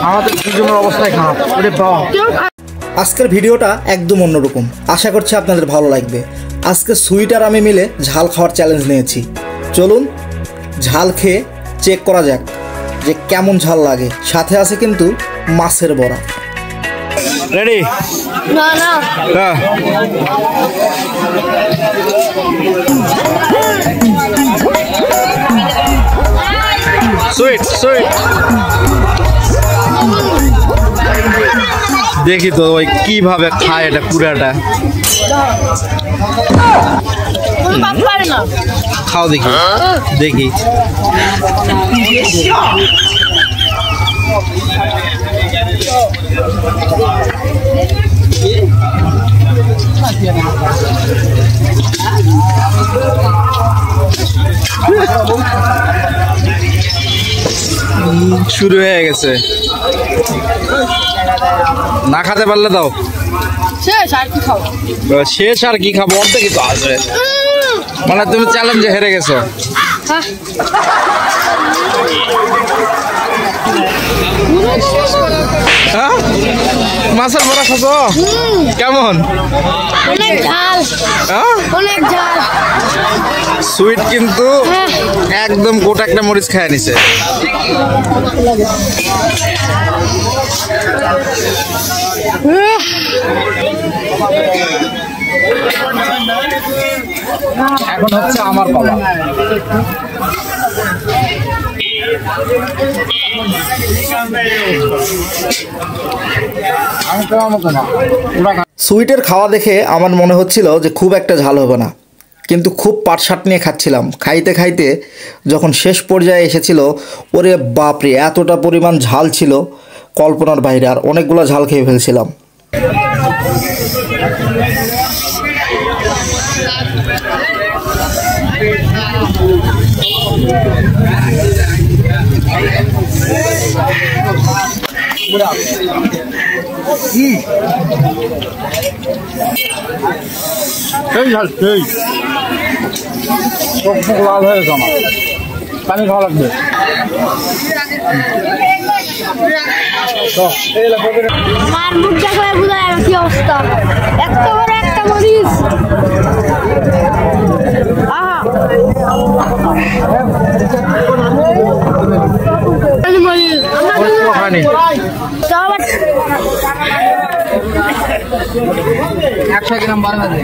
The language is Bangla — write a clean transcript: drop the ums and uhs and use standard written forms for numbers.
আমাদের দুজনের অবস্থায় খারাপ। আজকের ভিডিওটা একদম অন্যরকম, আশা করছি আপনাদের ভালো লাগবে। আজকে সুইট আর আমি মিলে ঝাল খাওয়ার চ্যালেঞ্জ নিয়েছি। চলুন ঝাল খেয়ে চেক করা যাক যে কেমন ঝাল লাগে। সাথে আছে কিন্তু মাছের বড়া। রেডি? না না সুইট সুইট দেখি তো ওই কিভাবে খায় এটা পুরাটা। খাও দেখি দেখি। শুরু হয়ে গেছে, না খেতে পারলে দাও। শেষ আর কি খাবো, অর্ধেক তো আছে। মানে তুমি চ্যালেঞ্জে হেরে গেছো। হ্যাঁ, মাছের বড়া খাবো কেমন? অনেক ঝাল, অনেক ঝাল। সুইট কিন্তু একদম গোটা একটা মরিচ খায় নিছে। এখন হচ্ছে আমার পালা। সুইটের খাওয়া দেখে আমার মনে হচ্ছিল যে খুব একটা ঝাল হবে না, কিন্তু খুব পাটসাট নিয়ে খাচ্ছিলাম। খাইতে খাইতে যখন শেষ পর্যায়ে এসেছিল, ওরে বাপরে এতটা পরিমাণ ঝাল ছিল কল্পনার বাইরে। আর অনেকগুলো ঝাল খেয়ে ফেলছিলাম। লাল হয়ে গেছে, আমার পানি খাওয়া লাগবে। আমার মুখ দেখে বোঝা যাবে কি অবস্থা। এত বড় একটা মরিচ। একশো গ্রাম বাড়বে।